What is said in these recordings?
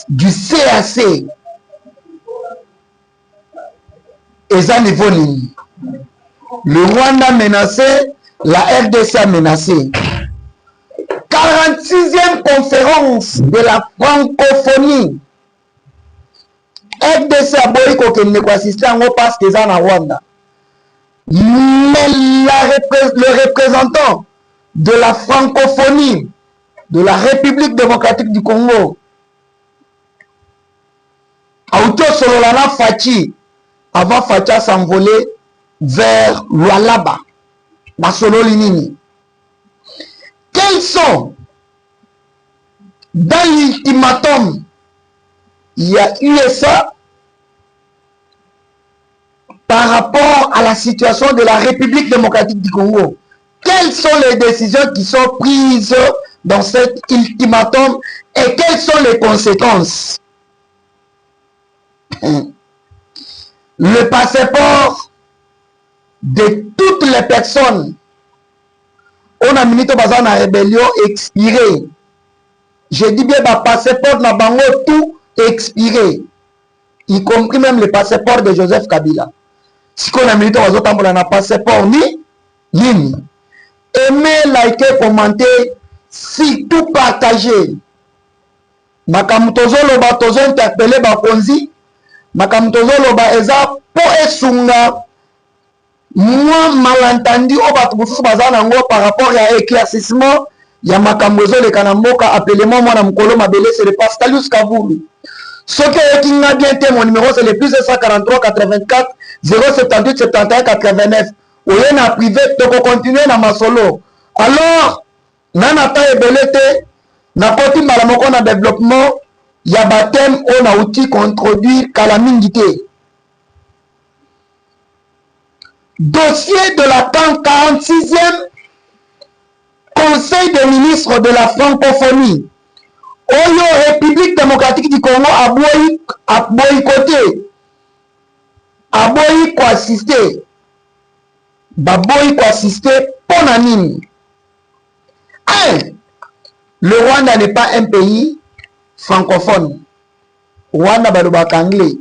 du CAC et à niveau nini. Le Rwanda menacé, la RDC a menacé. 46e conférence de la francophonie. RDC a boyi kokende ko assister ango parce que ça na Rwanda. Mais le représentant de la francophonie de la République démocratique du Congo, Auto Sololana Fachi, avant Facha s'envoler vers Lualaba, Basolo Linini. Quels sont, dans l'ultimatum, il y a USA par rapport à la situation de la République démocratique du Congo. Quelles sont les décisions qui sont prises dans cet ultimatum et quelles sont les conséquences? Le passeport de toutes les personnes on a mis dans la rébellion expiré. Je dis bien le passeport n'a pas tout expiré, y compris même le passeport de Joseph Kabila. Si on a mis dans un passeport ni ligne. Aimez, liker, commenter, surtout partager. Makamutozo loba tozo interpeller bakonzi. Makamutozo loba eza po esunga. Moi malentendu au batubusu bazana ngo par rapport à éclaircissement ya makambozo le kanamboka appelez-moi moi na mukolo mabele c'est le Pascalius Kavulu. Ce qui n'a bien été mon numéro c'est le plus 143 84 078 71 89. Oye na privé toko continuer na masolo. Alors nanata ebelete na koti malamoko na développement ya baptême on a outil controduire calamité. Dossier de la 46e Conseil des ministres de la francophonie. Oyo République démocratique du Congo a boycotté. A boycotté assister. Baboy ko assister pour nanine. Le Rwanda n'est pas un pays francophone. Rwanda balobaka anglais.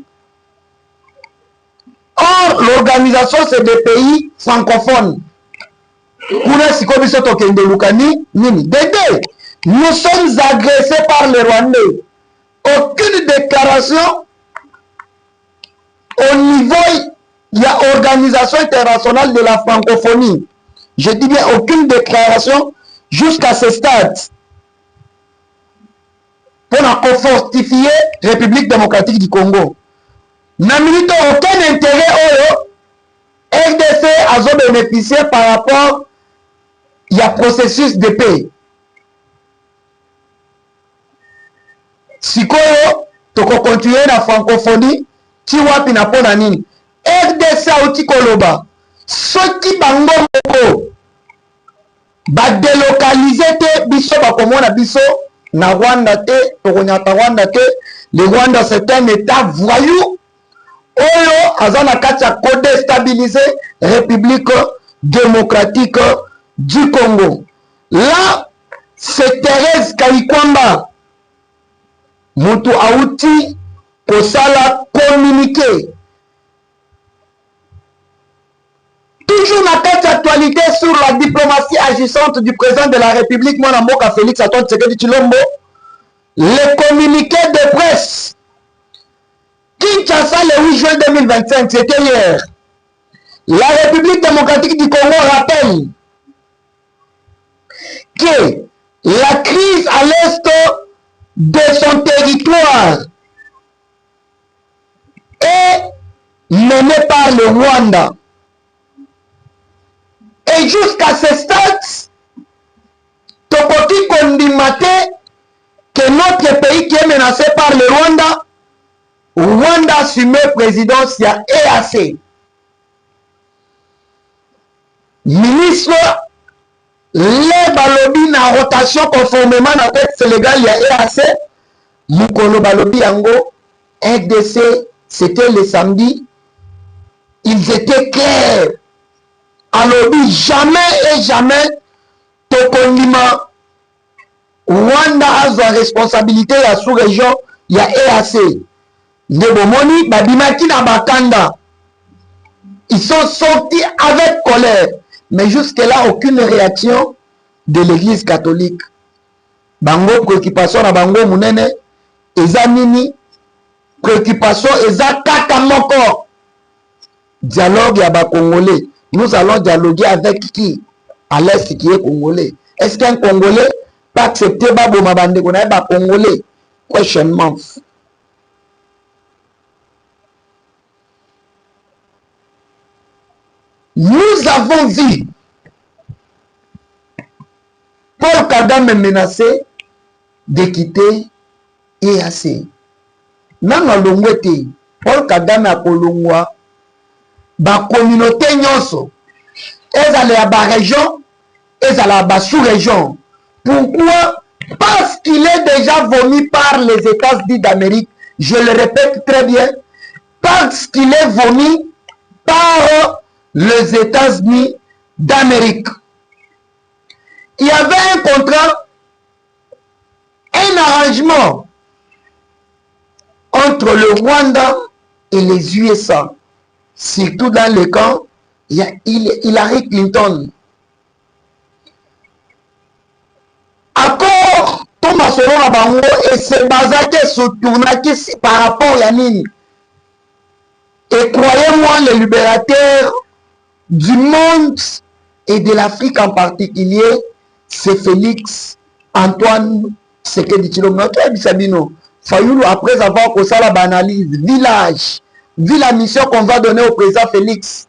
Or, l'organisation, c'est des pays francophones. Nous sommes agressés par les Rwandais. Aucune déclaration au niveau de l'Organisation internationale de la francophonie. Je dis bien aucune déclaration jusqu'à ce stade. Pour fortifier la République démocratique du Congo. N'a milité aucun intérêt au RDC a bénéficié par rapport au processus de paix. Si tu continues la francophonie, tu vas pas na nini. RDC a outi koloba. Ceux qui bango ba délocaliser te biso ba komona biso na Rwanda te, tokonyata Rwanda te. Le Rwanda c'est un état voyou. Oyo azana kacha ko déstabiliser République démocratique du Congo. Là, c'est Thérèse Kayikwamba. Mutu auti kosala communiqué. Toujours la carte actualité sur la diplomatie agissante du président de la République, mon amour Félix Antoine Tshisekedi Tshilombo. Le communiqué de presse Kinshasa le 8 juin 2025, c'était hier. La République démocratique du Congo rappelle que la crise à l'est de son territoire est menée par le Rwanda. Et jusqu'à ce stade, Tokoti Kondimate, que notre pays qui est menacé par le Rwanda, Rwanda assume présidence ya EAC. Ministre, les balobi na rotation conformément à texte légal ya EAC, Mukolo balobi yango, RDC, c'était le samedi, ils étaient clairs. Alors, jamais et jamais, Tokondima, Rwanda a sa responsabilité à la sous-région il y a EAC. Nebomoni, Babimaki na Bakanda. Ils sont sortis avec colère. Mais jusque-là, aucune réaction de l'église catholique. Bango, préoccupation na bango munene, eza nini, préoccupation eza kaka moko. Dialogue ya ba Congolais. Nous allons dialoguer avec qui? À l'Est qui est Congolais. Est-ce qu'un Congolais peut accepter Babo Mabande qu'on a ba Congolais? Questionnement. Nous avons vu Paul Kagame menacé de quitter EAC. Nana longwete Paul Kagame a kolongwa ba communauté nyonso ezale ya ba région ezala ba sous-région. Pourquoi? Parce qu'il est déjà vomi par les États-Unis d'Amérique. Je le répète très bien. Parce qu'il est vomi par les États-Unis d'Amérique. Il y avait un contrat, un arrangement entre le Rwanda et les USA. Surtout dans le camp, il y a Hillary Clinton. Accord Thomas Soro Bango et se basait sur tournaki par rapport à Nini. Et croyez-moi, les libérateurs du monde et de l'Afrique en particulier, c'est Félix Antoine Tshisekedi Tshilombo. Fayoulou, après avoir posé la analyse, vu la mission qu'on va donner au président Félix,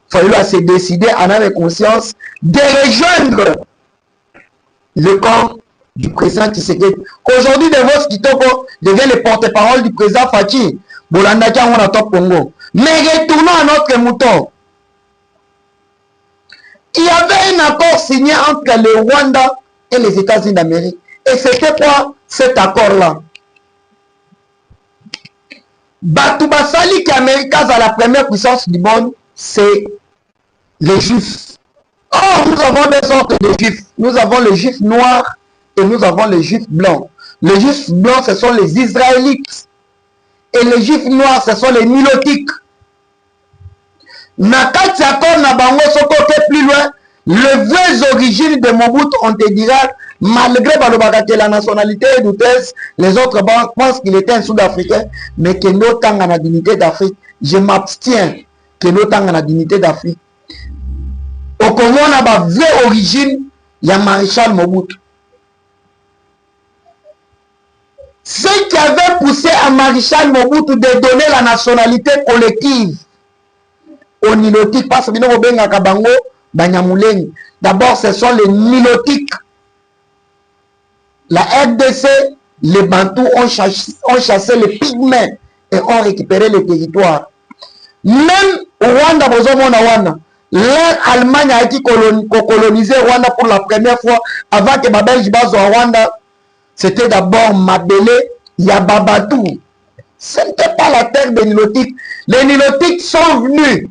Fayoulou s'est décidé en âme et conscience de rejoindre le camp du président Tshisekedi. Aujourd'hui, Devos Kitoko devient le porte-parole du président Fachi. Bolandaka, on a top Congo. Mais retournons à notre mouton. Il y avait un accord signé entre le Rwanda et les États-Unis d'Amérique. Et c'était quoi cet accord-là? Batoubasali qui Amérique à la première puissance du monde, c'est les Juifs. Or, nous avons des sortes de Juifs. Nous avons les Juifs noirs et nous avons les Juifs blancs. Les Juifs blancs, ce sont les Israélites. Et les Juifs noirs, ce sont les Nilotiques. Nakati accord na bango soko plus loin, les vraies origines de Mobutu, on te dira, malgré la nationalité est douteuse, les autres pensent qu'il était un Sud-Africain, mais que nous tang à la dignité d'Afrique. Je m'abstiens que nous tang à la dignité d'Afrique. Au Congo, on a ma vraie origine, il y a Maréchal Mobutu. Ce qui avait poussé à Maréchal Mobutu de donner la nationalité collective aux Nilotiques, parce que nous avons d'abord, ce sont les Nilotiques. La RDC, les Bantous ont chassé les pygmées et ont récupéré les territoires. Même au Rwanda, l'Allemagne a été colonisée au Rwanda pour la première fois avant que Babel base au Rwanda. C'était d'abord Mabele, Yababatou. Ce n'était pas la terre des Nilotiques. Les Nilotiques sont venus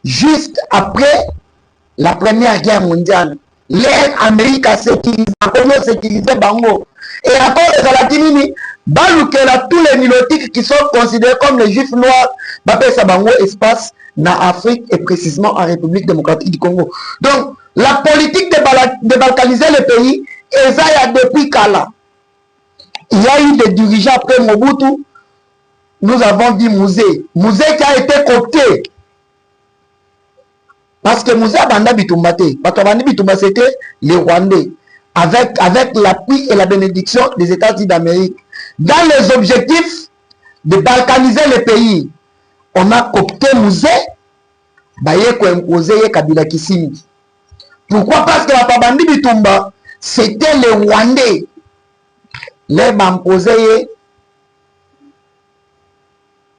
juste après la Première Guerre mondiale. L'ère Amérique a sécurisé Bango. Et encore les Alatimini, tous les Nilotiques qui sont considérés comme les Juifs noirs, Bapesa Bango espace na Afrique et précisément en République démocratique du Congo. Donc, la politique de balkaniser le pays, et ça y a depuis Kala. Il y a eu des dirigeants après Mobutu. Nous avons dit Mouzé. Mouzé qui a été coopté. Parce que Mouzé a banda Bitumbate. Parce que Bitumbate c'était les Rwandais. Avec l'appui et la bénédiction des États-Unis d'Amérique. Dans les objectifs de balkaniser le pays, on a coopté Mouzé. Baye ko imposé Kabila Kisimbi. Pourquoi? Parce que la Pabandi Bitumba, c'était les Rwandais. Les Bamposé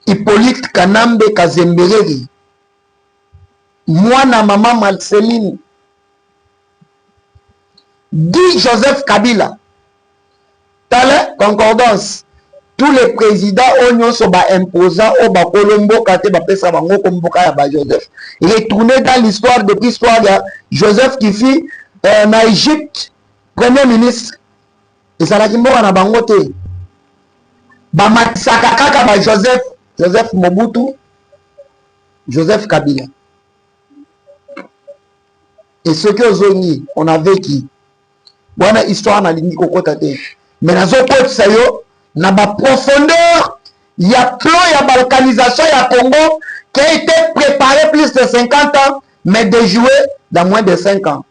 Hippolyte Kanambe Kazembereri. Moi, na maman Marceline. Dit Joseph Kabila. Tale concordance. Tous les présidents ont soba imposant au ba Colombo kate ba pesa bango komboka ya ba Joseph. Retourner dans l'histoire depuis l'histoire de Joseph qui fit en Égypte premier ministre. Et ça la kimboka na bango te. bamatisaka kaka ba Joseph Mobutu, Joseph Kabila. Et ce que Zoni, on avait qui? Voilà histoire na lingi kokota te. Mais nazo kotisa yo na ba profondeur, il y a plan, il y a balkanisation, il y a Congo qui a été préparé plus de 50 ans, mais déjoué dans moins de 5 ans.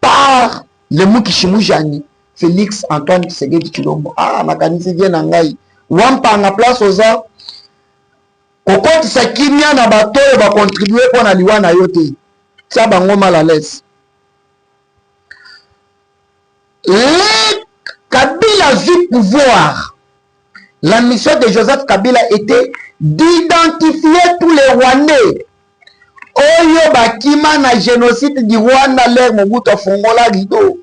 Par le Moukishimujani, Félix Antoine Tshisekedi Tshilombo. Ah, makanisi vient nangai. Wampa na place aux gens. Okoti sa kimia na bato ba contribuer pour na liwa na yote. Ça bango mal à l'aise. Les Kabila du pouvoir. La mission de Joseph Kabila était d'identifier tous les Rwandais. Oyo bakima na génocide du Rwanda l'air Mobutu Fongola Rido.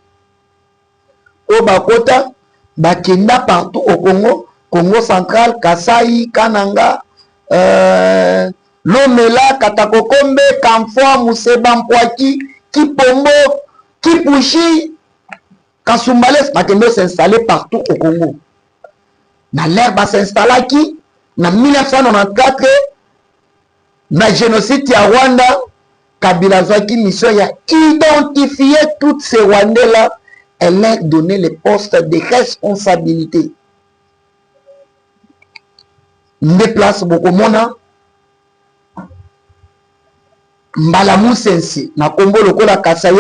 O bakota bakenda partout au Congo, Congo central, Kasai, Kananga, Lomela, Katakokombe, Kamfwa, Museba, Mpwaki, Kipombo, Kipushi, Kasumbalès, bakenda s'installer partout au Congo. Na l'air va s'installer qui? Na 1994, na génocide à Rwanda, Kabila Zwaki mission ya identifier toutes ces Rwandais là, elle leur donné les postes de responsabilité. Déplace beaucoup mona Mbalamu Sensi na Kombo lokola Kasaye,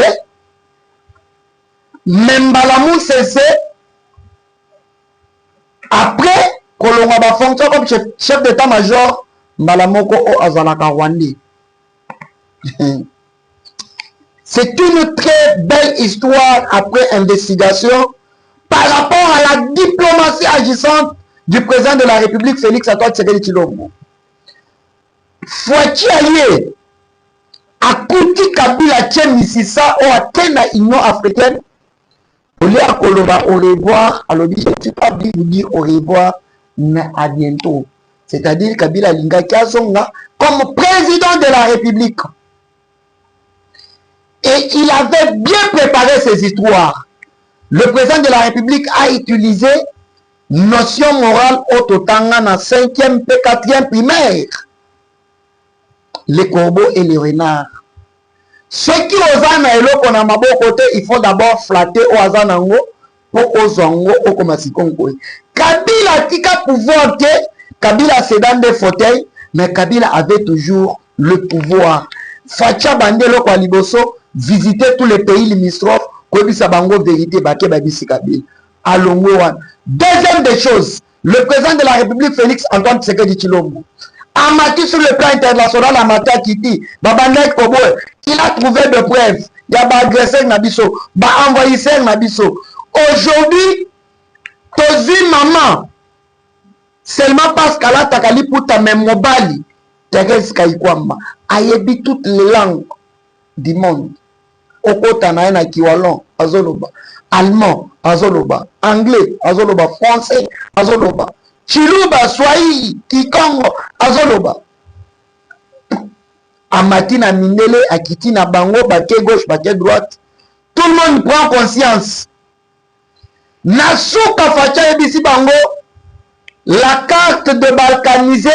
même Mbalamu Sensi après kolonga ba fonction comme chef d'état-major Mbalamoko o azalaka Rwandais. C'est une très belle histoire après investigation par rapport à la diplomatie agissante du président de la République Félix Antoine Tshisekedi Tshilombo. Fouati allié à Kouti Kabila Tchemisisa ou à Tena Union africaine. Au revoir, alors je ne sais pas vous dire au revoir, mais à bientôt. C'est-à-dire Kabila Linga Kiazonga comme président de la République. Et il avait bien préparé ses histoires. Le président de la République a utilisé notion morale Ototanga na 5e et 4e primaire. Les corbeaux et les renards. Ceux qui osent na eloko na maboko te, il faut d'abord flatter au azanango pour ozango au komasikongo. Kabila tika pouvoir te, Kabila c'est dans des fauteuils, mais Kabila avait toujours le pouvoir. Facha Bandelo kwa liboso, visiter tous les pays limitrophes, Kobisa Bango vérité, Baké Babisi Kabila. Alongo wan. Deuxième des choses, le président de la République Félix Antoine Tshisekedi Tshilombo a marqué sur le plan international à Mata Kiti, Babanek Kobo, il a trouvé des preuves. Il y a des agresseurs Nabiso, des envahisseurs Nabiso. Aujourd'hui, Tozi maman, seulement parce qu'elle a takali pour ta même mobile, Thérèse Kaïkwamba, ayebi toutes les langues du monde. Okota na ena kiwalon, azoloba, allemand, azoloba, anglais, azoloba, français, azoloba, chiluba, swahili, kikongo, azoloba. Amati na mindele, akiti na bango, baké gauche, baké droite. Tout le monde prend conscience. Nasuka facha ebisi bango, la carte de balkaniser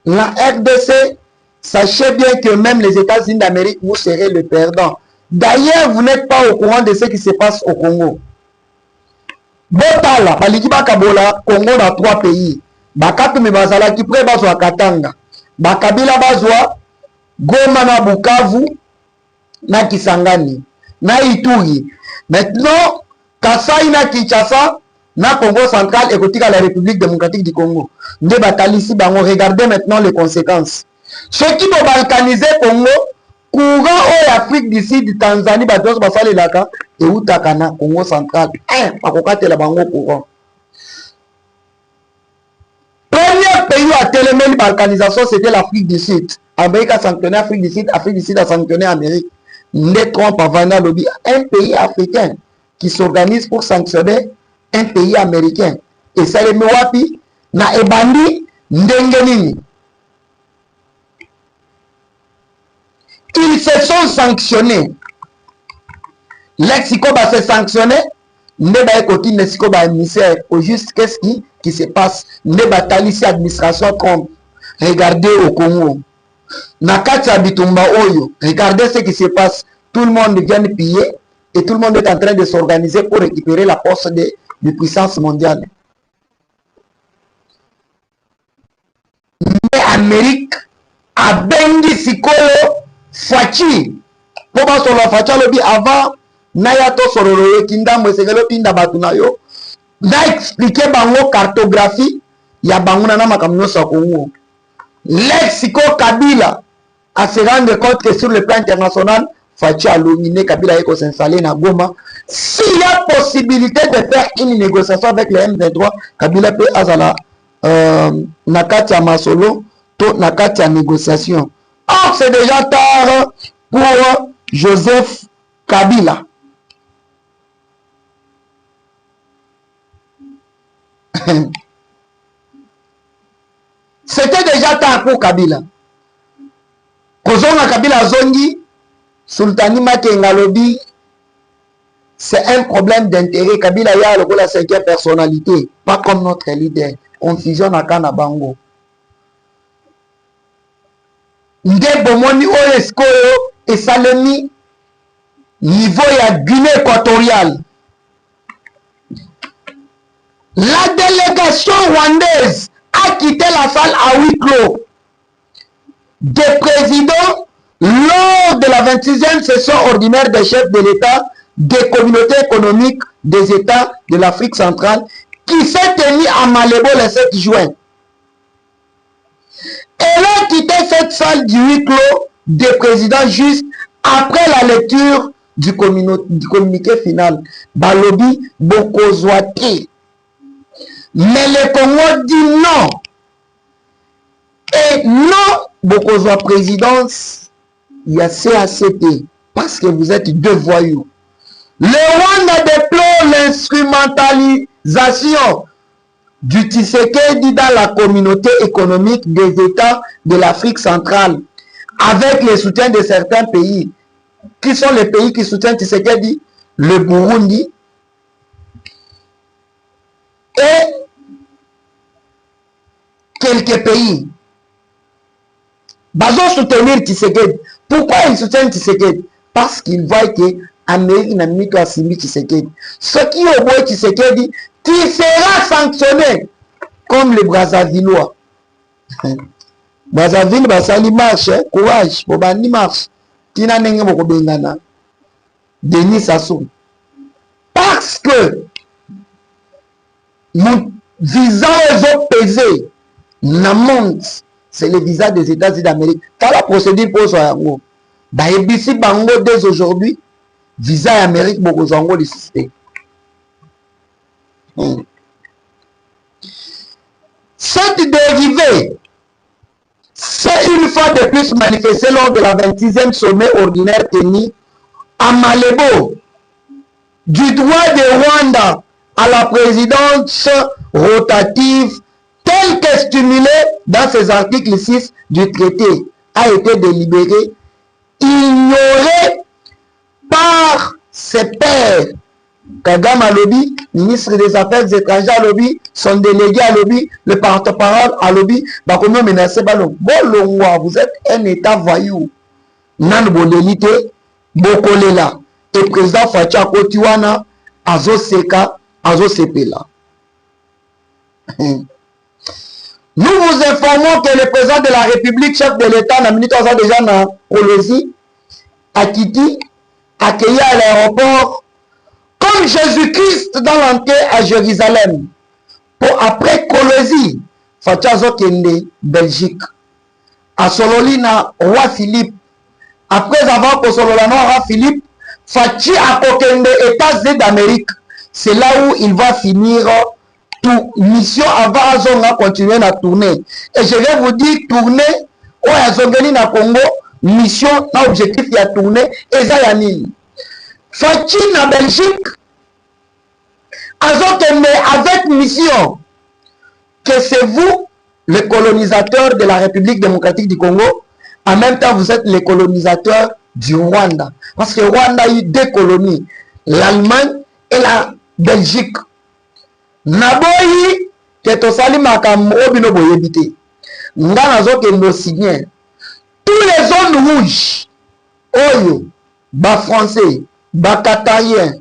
la RDC, sachez bien que même les États-Unis d'Amérique, vous serez le perdant. D'ailleurs, vous n'êtes pas au courant de ce qui se passe au Congo. Botala, Balikiba Kabola, Congo dans 3 pays. Bakatu Mebazala qui près Bazwa Katanga. Bakabila Bazwa, Goma na Bukavu, na Kisangani, na Ituri. Maintenant, Kasai na Kinshasa, na Congo central et Kotika la République démocratique du Congo. Nde Batalisi Bango, regardez maintenant les conséquences. Ceux qui vont balkaniser Congo, courant au Afrique du Sud, Tanzanie, Batos Basale Laka, et Outakana, Congo central. Pakokate la Bango courant. Premier pays à téléméner la balkanisation, c'était l'Afrique du Sud. Amérique a sanctionné Afrique du Sud a sanctionné Amérique. Ne trompe pas, lobby. Un pays africain qui s'organise pour sanctionner un pays américain. Et ça le Mewapi, na ebandi, ndengenini. Ils se sont sanctionnés. L'exico va se sanctionner. Ne va écouter l'exico va émissaire. Au juste qu'est-ce qui qui se passe. Ne batalisi administration Trump. Regardez au Congo. Nakati Bitumba Oyo. Regardez ce qui se passe. Tout le monde vient piller et tout le monde est en train de s'organiser pour récupérer la force de puissance mondiale. Mais Amérique a bengi sikoyo Fachi. Comment sur la Fachi lobby avant Nayato Sororo Kindam Wesegelo Pinda Batunayo. Na expliqué bango cartographie ya banguna na makamyo sa Congo. Lexico Kabila à se rendre compte que sur le plan international, Fachi a dominé Kabila et s'installer à Goma. S'il y a possibilité de faire une négociation avec le M23, Kabila peut azala nakati ya masolo to nakati ya négociation. Or c'est déjà tard pour Joseph Kabila. C'était déjà tard pour Kabila. Kozonga Kabila Zongi, Sultani Makenga Lobi, c'est un problème d'intérêt. Kabila ya la cinquième personnalité, pas comme notre leader. Confusion à Kanabango. Ndebo Moni Oesko et Salemi, niveau ya Guinée équatoriale. La délégation rwandaise a quitté la salle à huis clos des présidents lors de la 26e session ordinaire des chefs de l'État des communautés économiques des États de l'Afrique centrale qui s'est tenue à Malebo le 7 juin. Elle a quitté cette salle du huis clos des présidents juste après la lecture du communiqué final. Balobi Bokozwati. Mais le Congo dit non. Et non, Bokozwa présidence, il y a CACT. Parce que vous êtes deux voyous. Le Rwanda déplore l'instrumentalisation du Tshisekedi dans la communauté économique des États de l'Afrique centrale avec le soutien de certains pays. Qui sont les pays qui soutiennent Tshisekedi? Le Burundi et quelques pays. Bazo soutenir Tshisekedi. Pourquoi ils soutiennent Tshisekedi? Parce qu'ils voient que l'Amérique n'a mis qu'à Simi Tshisekedi. Ce qui est au bout Tshisekedi, tu seras sanctionné comme les Brazzavillois. Brazzaville, Basali marche, courage, Bobani marche. Tina Nenge Bokobengana. Denis Sassou. Parce que nous visons les autres pesés. La monde, c'est le visa des États-Unis d'Amérique. Quand la procédure pour Soyango, Baébisi Bango dès aujourd'hui, visa Amérique Bokozango le système. Cette dérivée, c'est une fois de plus manifestée lors de la 26e sommet ordinaire tenu à Malebo, du droit de Rwanda à la présidence rotative tel que stimulé dans ces articles 6 du traité a été délibéré, ignoré par ses pairs. Kagame à lobby, ministre des Affaires étrangères à lobby, son délégué à lobby, le porte-parole à lobby, Bakono menacé ballon. Bolongwa, vous êtes un État voyou. Nan Bolélité, Bokolela. Et président Facha Kotiwana, Azo Seka, Azo Sepela. Nous vous informons que le président de la République, chef de l'État, la minute déjà dans Colosie, a quitté, accueilli à l'aéroport, comme Jésus-Christ dans l'entrée à Jérusalem. Pour après Colosie, Fachazo Kende, Belgique. À Sololina, roi Philippe. Après avoir Sololana, roi Philippe, Fachi à Kokende, États-Unis d'Amérique. C'est là où il va finir toute mission avant Zonga continuer à tourner. Et je vais vous dire, tourner, où Azongeni na Congo, mission, na objectif y a tourné, et ça y a mis. Fachi na Belgique, Azokende avec mission, que c'est vous, le colonisateur de la République démocratique du Congo, en même temps vous êtes le colonisateur du Rwanda. Parce que Rwanda a eu deux colonies, l'Allemagne et la Belgique. Naboyi que tosali makambo obino boyebite nga nazokende signer tous les zones rouges oyo ba français ba qatarien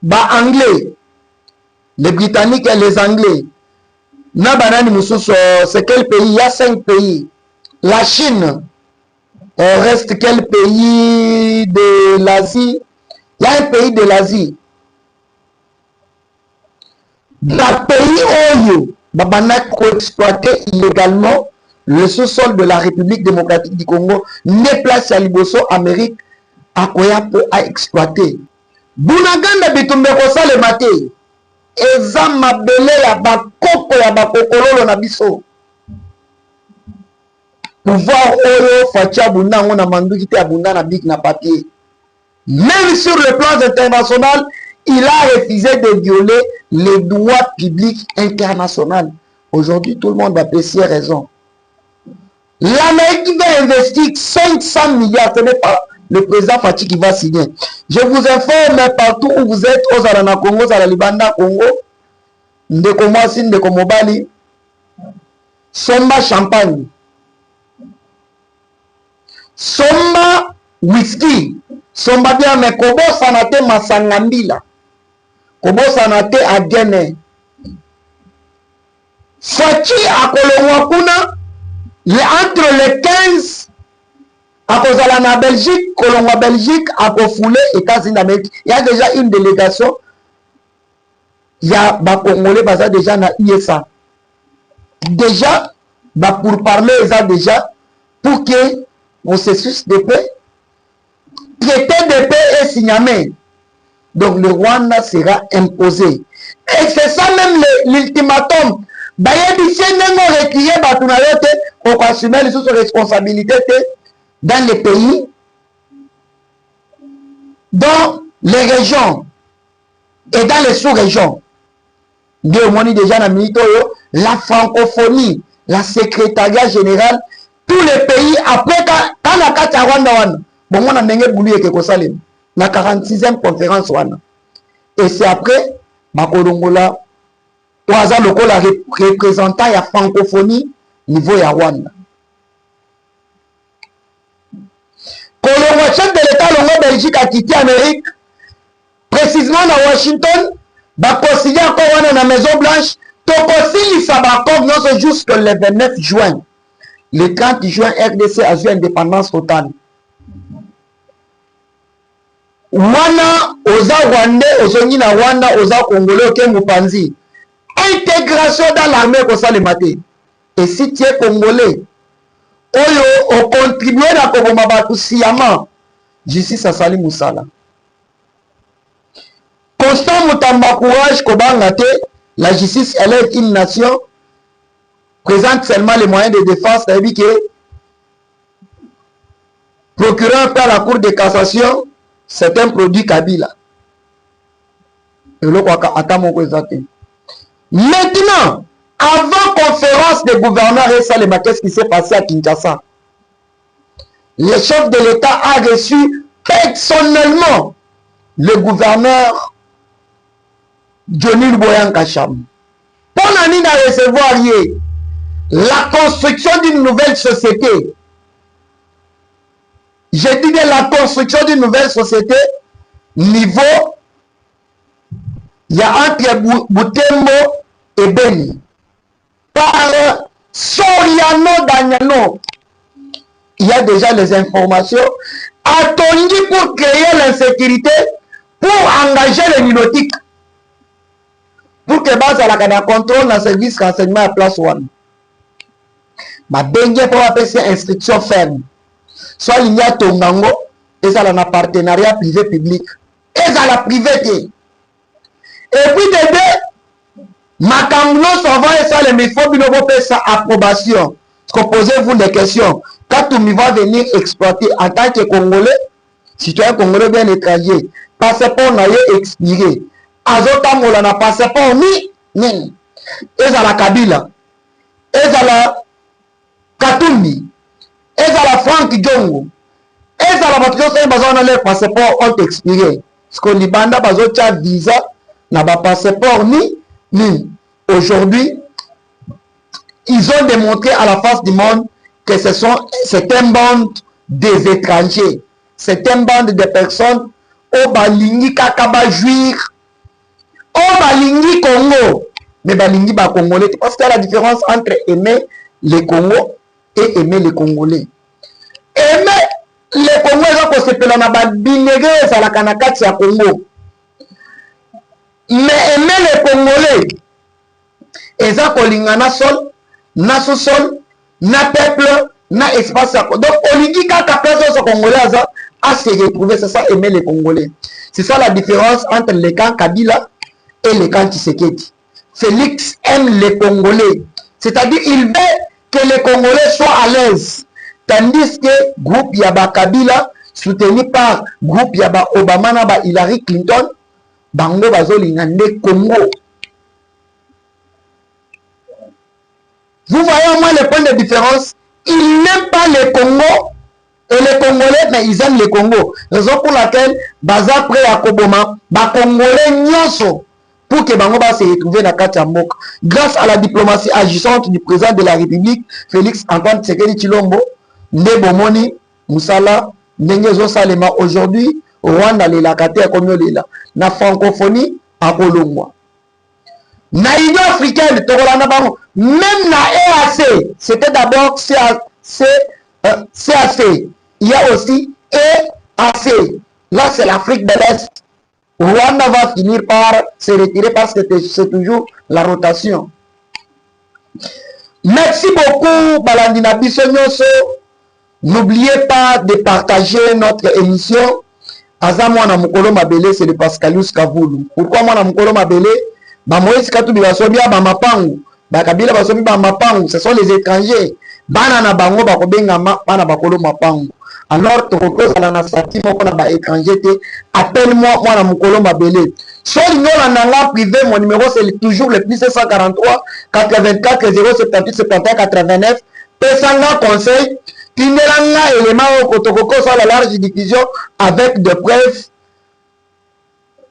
ba anglais les britanniques et les anglais na banani mususu c'est quel pays? Il y a 5 pays. La Chine reste quel pays de l'Asie? Il y a un pays de l'Asie. Dans pays oyo babana ko exploiter illégalement le sous-sol de la République démocratique du Congo, ne place à liboso Amérique akoya po a exploiter. Bunaganda bitumbe ko sale maté. Eza mabele ya bakoko ya bakokololo na biso. Pouvoir oyo fatia bunango na manduki te abunda na bik na papier. Même sur le plan international, il a refusé de violer les droits publics internationaux. Aujourd'hui, tout le monde va apprécier raison. L'Amérique va investir 500 milliards. Ce n'est pas le président Fatih qui va signer. Je vous informe partout où vous êtes, aux Alana Congo, à la Libanda Congo, Ndeko Mwasi, Ndeko Mobali, Somba Champagne, Somba Whisky, Somba bien, mais Kobo Sanate Masangambila, Kobo Sanate Agene, Fatih Akolongwakuna, entre les 15 à cause de la Belgique, Colombo Belgique, à Kofoulé, États-Unis d'Amérique. Il y a déjà une délégation. Il y a des Congolais qui sont déjà dans l'ISA. Déjà, pour parler, déjà, pour que le processus de paix, traité de paix est signé. Donc le Rwanda sera imposé. Et c'est ça même l'ultimatum. On va assumer les responsabilités dans les pays, dans les régions et dans les sous-régions. Déjà la francophonie, la secrétariat général, tous les pays, après quand la carte à Rwanda, bon, on a la 46e conférence. Et c'est après, Makodongola, Oaza Lokola représentant la francophonie niveau ya Rwanda. Le chef de l'État Longo Belgique a quitté l'Amérique, précisément à Washington, va consigner encore dans la Maison Blanche, Tokosi Sabakov non jusqu'au 29 juin. Le 30 juin, RDC a eu indépendance totale. Wana oza Rwandais, ozongi na Rwanda, oza Congolais, oke Mupanzi. Intégration dans l'armée comme ça le matin. Et si tu es Congolais, on contribue à Kobomabatu Siyama, justice à Sali Moussala. Constant Moutamba Courage, Kobangate, la justice élève une nation, présente seulement les moyens de défense, c'est-à-dire que procureur par la cour de cassation, c'est un produit Kabila. Et le maintenant, avant conférence des gouverneurs et ça, qu'est-ce qui s'est passé à Kinshasa? Le chef de l'État a reçu personnellement le gouverneur Johnny Boyan Kacham. Pour Nani à recevoir la construction d'une nouvelle société. J'ai dit de la construction d'une nouvelle société, niveau, il y a entre Butembo et Beni. Par Soriano Danyano, il y a déjà les informations attendues pour créer l'insécurité, pour engager les minotiques, pour que base à la contrôle dans le service renseignement à place one. Ma bengue pour appeler instruction ferme. Soit il y a Tongango, et ça a un partenariat privé-public, et ça la privé. Et puis de deux, Makamlo s'envoie et ça les méfaux, il faut sa approbation. Posez-vous des questions. Quand tu vas venir exploiter en tant que Congolais, citoyen congolais bien étranger, passeport n'a expiré. Azota Mola n'a passeport ni. Et ça la Kabila. Et ça la Katumbi. Et ça la Franck Djongo. Et ça la Mathieu Bazon a leur passeport ont expiré. Parce que les bandes bazocha visa n'a pas passeport ni. aujourd'hui, ils ont démontré à la face du monde que c'est un bande des étrangers. C'est un bande de personnes au balingi kakaba jouir, au balingi Congo, mais balingi ba Congolais. Parce qu'il y a la différence entre aimer les Congo et aimer les Congolais. Aimer les Congolais, c'est que c'est la binéré, ça la kanakati à Congo. Mais aimer les Congolais, et ça, kolingana sol, na sous-sol, na peuple, na espace. Donc, Olingi kaka personne Congolais à se retrouver, c'est ça, aimer les Congolais. C'est ça la différence entre les camps Kabila et les camps Tshisekedi. Félix aime les Congolais. C'est-à-dire, il veut que les Congolais soient à l'aise. Tandis que groupe Yaba Kabila, soutenu par groupe Yaba Obama, Naba Hillary Clinton, Bango Bazolingande Congo. Vous voyez au moins le point de différence. Ils n'aiment pas les Congo. Et les Congolais, mais ils aiment les Congo. Raison pour laquelle, Baza prêt à Koboma, ba Congolais nyonso, pour que Bango va se retrouver dans Katiamok. Grâce à la diplomatie agissante du président de la République, Félix Antoine Tshisekedi Tshilombo, Ndebomoni, Moussala, Nengezo Salema, aujourd'hui, Rwanda, les Lakate, Komyolela, na francophonie, à Kolongwa. Na Union africaine, même na EAC, c'était d'abord CAC. Il y a aussi EAC. Là, c'est l'Afrique de l'Est. Rwanda va finir par se retirer parce que c'est toujours la rotation. Merci beaucoup, Balandina Bissonyoso. N'oubliez pas de partager notre émission. Azamwana Mukolo Mabele, c'est le Pascalius Kavoulou. Pourquoi moi, Mukolo Mabele? Moïse Katou Bibasobia, Bamapangu. Bakabila Basobi, Bamapangu. Ce sont les étrangers. Banana Bango, Bakobenga, Bana Bakolo Mapangu. Alors, tu reposes à la Nasati, mon étranger, appelle-moi, moi, Mukolo Mabele. Sur l'Union privé, mon numéro, c'est toujours le plus 743 84 078 71 89. Pesanga conseil. Tinelanga élément au Kotokoko sur la large diffusion avec des preuves.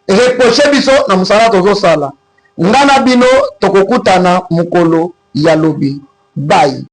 Reproché biso na musala tozo sala. Ngana bino tokokutana mukolo ya lobi. Bye.